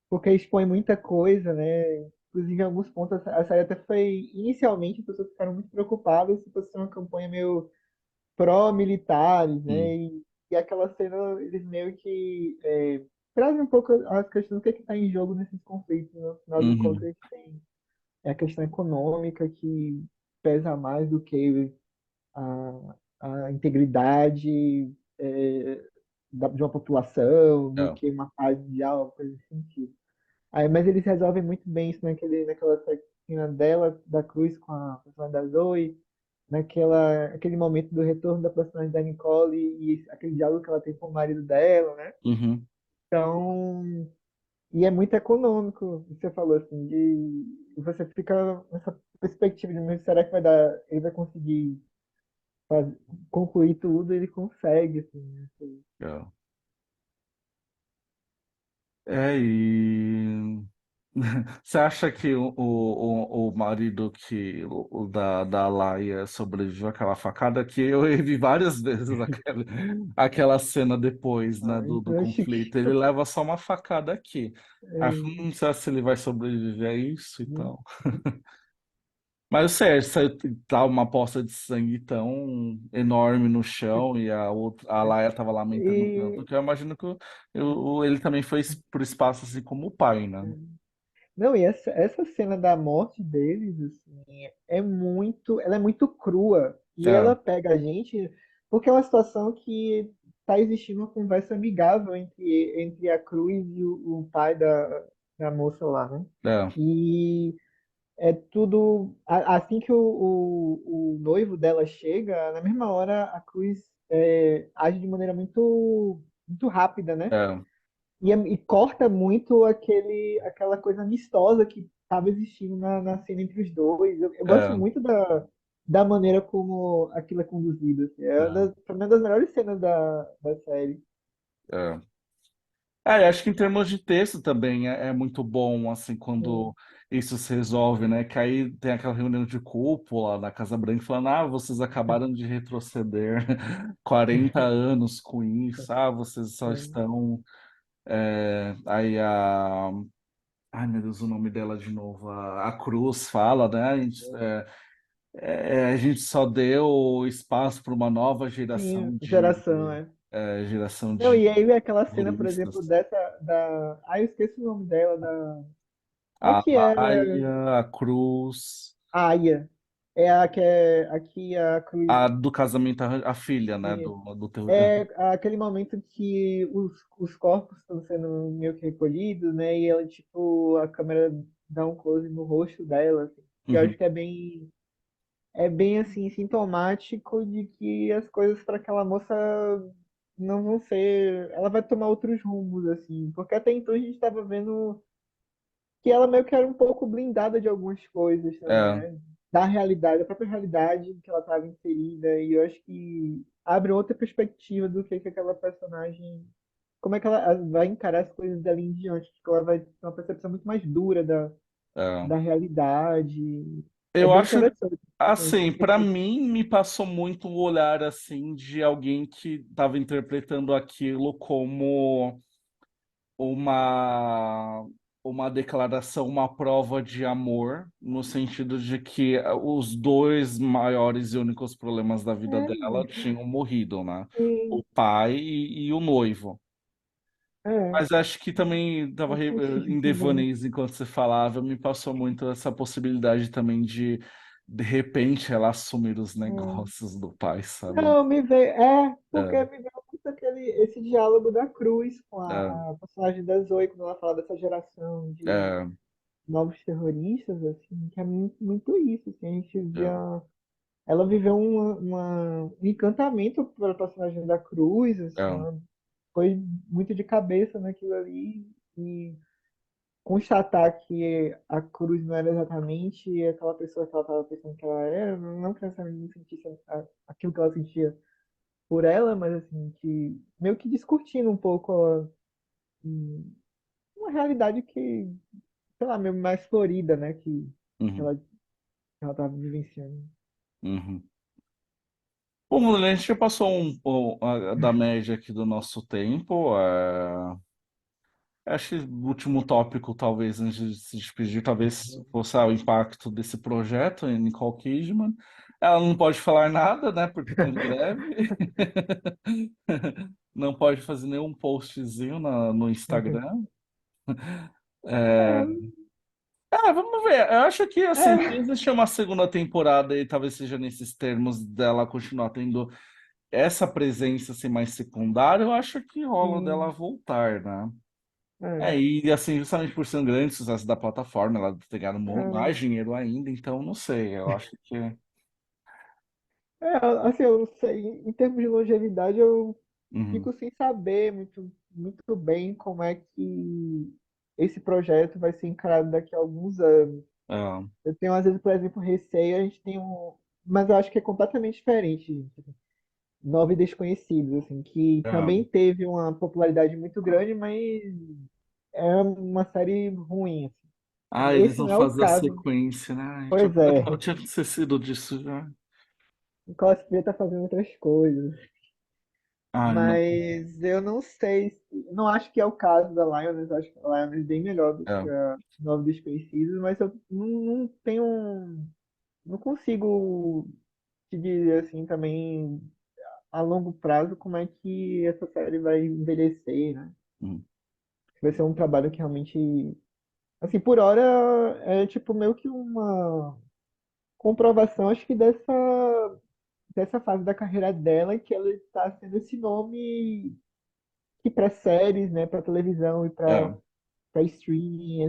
porque expõe muita coisa, né? Inclusive, em alguns pontos, a série até foi. Inicialmente, as pessoas ficaram muito preocupadas se fosse uma campanha meio pró-militares, uhum, né? E aquela cena, eles meio que trazem um pouco as questões do que está em jogo nesses conflitos. Né? No final das contas, uhum, a gente tem a questão econômica que pesa mais do que a integridade de uma população, do é, que uma paz mundial, coisa desse sentido. Aí, mas eles resolvem muito bem isso naquela cena dela, da Cruz com a personagem da Zoe, aquele momento do retorno da personagem da Nicole e aquele diálogo que ela tem com o marido dela, né? uhum, Então, e é muito econômico, você falou assim, você fica nessa perspectiva de, mas será que ele vai conseguir faz- concluir tudo? Ele consegue, assim, né? é. É, e. Você acha que o marido da Laia sobreviveu àquela facada? Que eu revi várias vezes aquela cena depois, né, Ah, do então acho que conflito. Ele leva só uma facada aqui. Aí eu falei, é, não sei se ele vai sobreviver a isso e hum, tal. Mas eu sei, se tá uma poça de sangue tão enorme no chão e a Laia tava lamentando tanto, e que eu imagino que ele também foi pro espaço assim como o pai, né? não, e essa cena da morte deles, assim, ela é muito crua. E É, ela pega a gente, porque é uma situação que tá existindo uma conversa amigável entre a Cruz e o pai da moça lá, né? é, E é tudo. Assim que o noivo dela chega, na mesma hora a Cruz age de maneira muito rápida, né? é, E corta muito aquela coisa amistosa que estava existindo na cena entre os dois. Eu gosto é, muito da maneira como aquilo é conduzido. Assim. Pra mim, é uma das melhores cenas da série. é. Eu acho que em termos de texto também é muito bom, assim, quando Sim. isso se resolve, né? Que aí tem aquela reunião de cúpula na Casa Branca falando, ah, vocês acabaram de retroceder 40 anos com isso, ah, vocês só estão... Aí Ai, meu Deus, o nome dela de novo, a Cruz fala, né? A gente só deu espaço para uma nova Sim, geração geração, é. geração Não, de e aí aquela cena, por exemplo, terroristas. da. Ah, eu esqueci o nome dela, a A que é Laia, a Cruz, a Aya. É a que é aqui a Cruz. a do casamento, a filha, né, do terrorista. É aquele momento que os corpos estão sendo meio que recolhidos, né? E ela, tipo, a câmera dá um close no rosto dela, assim, que eu Uhum, acho que é bem assim, sintomático de que as coisas para aquela moça não vão ser. Ela vai tomar outros rumos, assim, porque até então a gente estava vendo que ela meio que era um pouco blindada de algumas coisas também, é, né? Da realidade, da própria realidade em que ela estava inserida. E eu acho que abre outra perspectiva do que aquela personagem. Como é que ela vai encarar as coisas dali em diante? Porque ela vai ter uma percepção muito mais dura é. da realidade. É Eu bem acho, interessante essa assim, para perspectiva. mim, me passou muito o olhar, assim, de alguém que estava interpretando aquilo como uma uma declaração, uma prova de amor, no sentido de que os dois maiores e únicos problemas da vida dela É, tinham morrido, né? O sim, pai e o noivo. é, Mas acho que também estava faz sentido em também. devaneios enquanto você falava, me passou muito essa possibilidade também de repente, ela assumir os É. negócios do pai, sabe? Não, me veio. Porque É, me veio muito esse diálogo da Cruz com é, a personagem da Zoe, quando ela fala dessa geração de é, novos terroristas, assim, que é muito isso, assim, a gente é, via. Ela viveu um encantamento pela personagem da Cruz, assim, é, ela foi muito de cabeça naquilo ali, e constatar que a Cruz não era exatamente aquela pessoa que ela estava pensando que ela era, não que necessariamente não sentisse aquilo que ela sentia por ela, mas assim, que meio que discutindo um pouco uma realidade que, sei lá, meio mais florida, né, que uhum, ela estava vivenciando. uhum. Bom, Mulher, a gente já passou da média aqui do nosso tempo. Acho que o último tópico, talvez, antes de se despedir, talvez fosse o impacto desse projeto em Nicole Kidman. Ela não pode falar nada, né, porque está em greve. Não pode fazer nenhum postzinho no Instagram. É, vamos ver. Eu acho que, assim, se É, existir uma segunda temporada e talvez seja nesses termos dela continuar tendo essa presença assim, mais secundária, eu acho que rola dela sim, voltar, né? é, E assim, justamente por ser um grande sucesso da plataforma, ela ter ganhado é. mais dinheiro ainda, então não sei, eu acho que. Assim, eu não sei, em termos de longevidade, eu Uhum, fico sem saber muito bem como é que esse projeto vai ser encarado daqui a alguns anos. é, Eu tenho, às vezes, por exemplo, receio, a gente tem mas eu acho que é completamente diferente. Nove Desconhecidos, assim, que é, também teve uma popularidade muito grande, mas é uma série ruim, assim. Ah, eles Esse vão não é o fazer a caso. sequência, né? Ai, Pois é, eu tinha esquecido disso já. o cosplay tá fazendo outras coisas. Ai, não. Mas eu não sei, não acho que é o caso da Lioness, acho que a Lioness é bem melhor do que É. a nova Desconhecidos, mas eu não tenho, não consigo te dizer assim também a longo prazo como é que essa série vai envelhecer, né? Hum. Vai ser um trabalho que realmente, assim, por hora é tipo meio que uma comprovação, acho que dessa fase da carreira dela, que ela está sendo esse nome que para séries, né, para televisão e É. para streaming,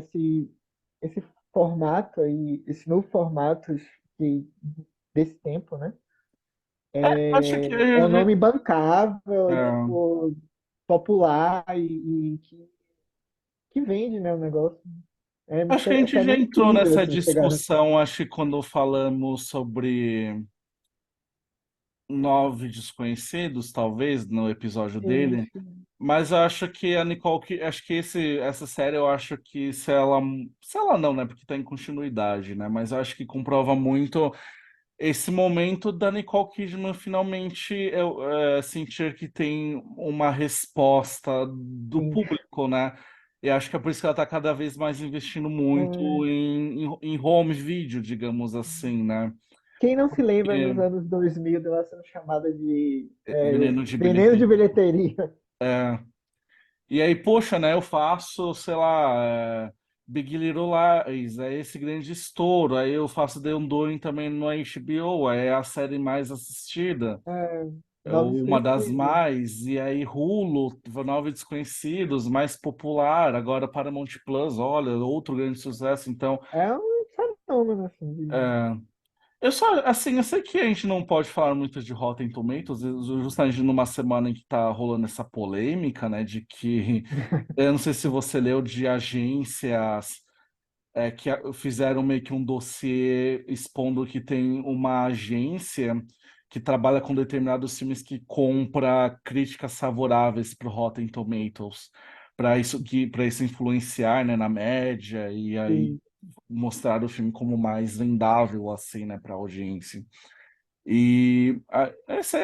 esse formato aí, esse novo formato que, desse tempo, né? Acho que É um nome bancável e é, tipo popular e que vende, né, o negócio. acho que a É gente pra já mim é entrou incrível nessa assim chegar nessa. discussão, acho que quando falamos sobre Nove Desconhecidos, talvez, no episódio Sim, dele. sim, Mas eu acho que a Nicole, acho que essa série, eu acho que se ela não, né, porque tá em continuidade, né, mas eu acho que comprova muito esse momento da Nicole Kidman finalmente sentir que tem uma resposta do sim. público, né, e acho que é por isso que ela tá cada vez mais investindo muito É, em home video, digamos assim, né, quem não se lembra nos porque anos 2000 dela sendo chamada de veneno de veneno de bilheteria. bilheteria? E aí, poxa, né? Eu faço, sei lá, Big Little Lies, é esse grande estouro. Aí eu faço The Undoing também no HBO, é a série mais assistida, É, é Nove uma das Desconhecidos. mais. E aí Hulu, Nove Desconhecidos, mais popular. Agora Paramount Plus, olha, outro grande sucesso. Então, É um fenômeno, assim, é, eu só, assim, eu sei que a gente não pode falar muito de Rotten Tomatoes, justamente numa semana em que tá rolando essa polêmica, né, de que eu não sei se você leu de agências que fizeram meio que um dossiê expondo que tem uma agência que trabalha com determinados filmes que compra críticas favoráveis para o Rotten Tomatoes, para isso influenciar, né, na média e aí de, mostrar o filme como mais vendável assim, né, para a audiência. E essa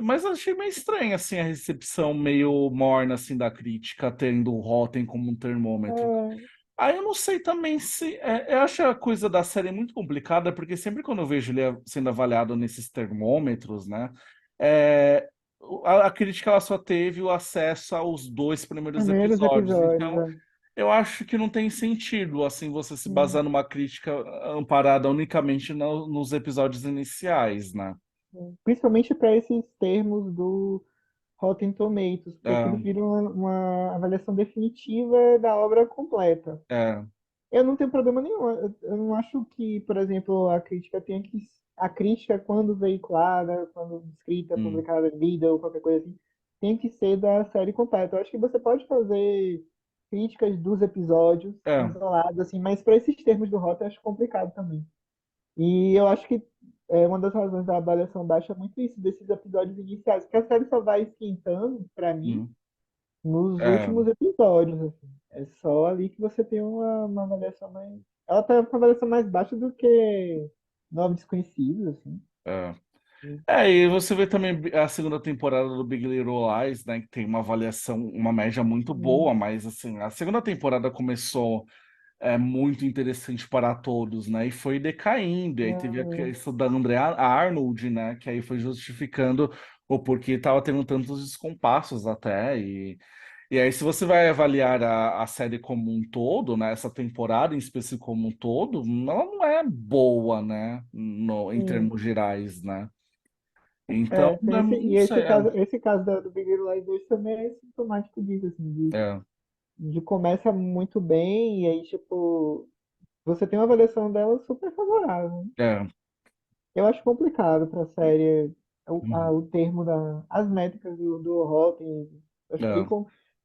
mas eu achei meio estranho assim a recepção meio morna assim da crítica tendo o Rotten como um termômetro. é, Aí eu não sei também se. Eu acho a coisa da série muito complicada, porque sempre quando eu vejo ele sendo avaliado nesses termômetros, né? é, a crítica ela só teve o acesso aos dois primeiros primeiros episódios. episódios, Então, né? eu acho que não tem sentido, assim, você se Sim, basear numa crítica amparada unicamente nos episódios iniciais, né? sim. Principalmente para esses termos do Rotten Tomatoes, porque aquilo É, vira uma avaliação definitiva da obra completa. é, Eu não tenho problema nenhum. Eu não acho que, por exemplo, a crítica tenha que. A crítica, quando veiculada, quando escrita, hum, publicada, lida ou qualquer coisa assim, tem que ser da série completa. Eu acho que você pode fazer críticas dos episódios é, isolados, assim, mas para esses termos do Rotten eu acho complicado também. E eu acho que uma das razões da avaliação baixa é muito isso, desses episódios iniciais, porque a série só vai esquentando, para mim, hum, nos é, últimos episódios, assim. É só ali que você tem uma avaliação mais. Ela tá com uma avaliação mais baixa do que Nove Desconhecidos, assim. é. E você vê também a segunda temporada do Big Little Lies, né, que tem uma avaliação, uma média muito boa, Hum, mas assim, a segunda temporada começou muito interessante para todos, né, e foi decaindo, e aí teve a é, questão da Andrea Arnold, né, que aí foi justificando o porquê estava tendo tantos descompassos até, e aí se você vai avaliar a série como um todo, né, essa temporada em específico como um todo, ela não é boa, né, em sim. termos gerais, né. Então, E não sei. esse caso do Big Little Lies 2 também é sintomático disso, assim, É, de começa muito bem e aí, tipo, você tem uma avaliação dela super favorável. é, Eu acho complicado para a série uhum, o termo as métricas do Rotten. Acho bem é,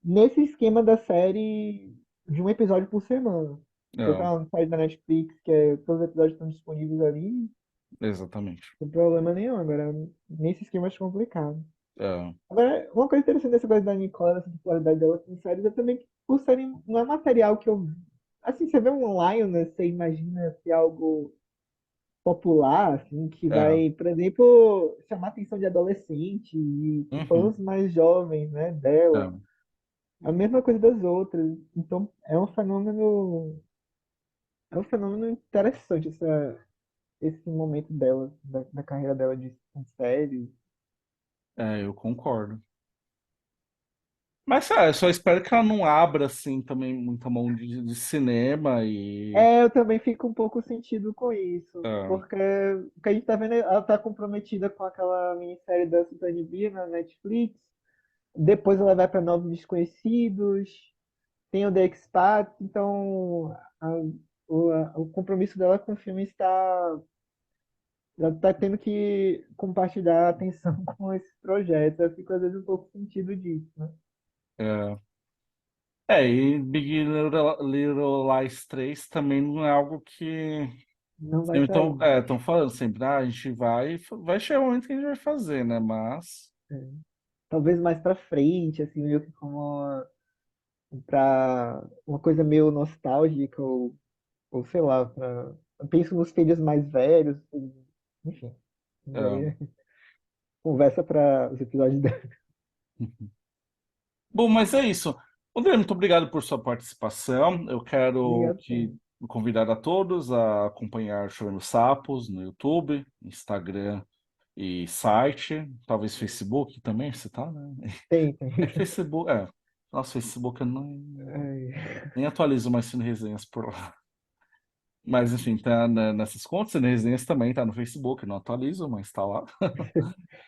nesse esquema da série de um episódio por semana. Você é, tá no site da Netflix, que todos os episódios estão disponíveis ali, não exatamente. tem problema nenhum. Agora, nesse esquema acho complicado. É, Agora, uma coisa interessante dessa coisa da Nicole, essa popularidade dela com séries, é também que por serem, não é material que eu assim, você vê um Lioness, você imagina se é algo popular, assim, que É, vai, por exemplo, chamar a atenção de adolescente e uhum, fãs mais jovens, né, dela. é, A mesma coisa das outras. Então, é um fenômeno interessante esse momento dela, da carreira dela de série. eu concordo. Mas, eu só espero que ela não abra, assim, também muita mão de cinema e... É, eu também fico um pouco sentido com isso, É, porque o que a gente tá vendo, ela tá comprometida com aquela minissérie da Suzanne Bier na Netflix, depois ela vai para Novos Desconhecidos, tem o The Expat, então o compromisso dela com o filme está, ela está tendo que compartilhar a atenção com esse projeto, eu fico às vezes um pouco sentido disso, né? é. E Big Little Lies 3 também não é algo que... Não vai Então, sair. estão falando sempre, a gente vai chegar o momento que a gente vai fazer, né? Mas, É. Talvez mais pra frente, assim, meio que como pra uma coisa meio nostálgica, ou sei lá, eu penso nos filhos mais velhos, enfim. é. Daí conversa para os episódios dela. Bom, mas é isso. André, muito obrigado por sua participação. Eu quero Obrigado que também. convidar a todos a acompanhar Chorando Sapos no YouTube, Instagram e site, talvez Facebook também, você tá, né? Tem, tem. É que Facebook, nosso Facebook eu Ai, nem atualizo mais Cine Resenhas por lá. Mas enfim, tá nessas contas, Cine Resenhas também tá no Facebook, não atualizo, mas tá lá.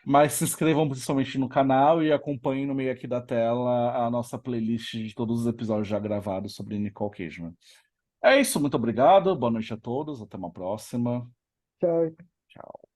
Mas se inscrevam principalmente no canal e acompanhem no meio aqui da tela a nossa playlist de todos os episódios já gravados sobre Nicole Kidman. É isso, muito obrigado, boa noite a todos, até uma próxima. tchau. Tchau.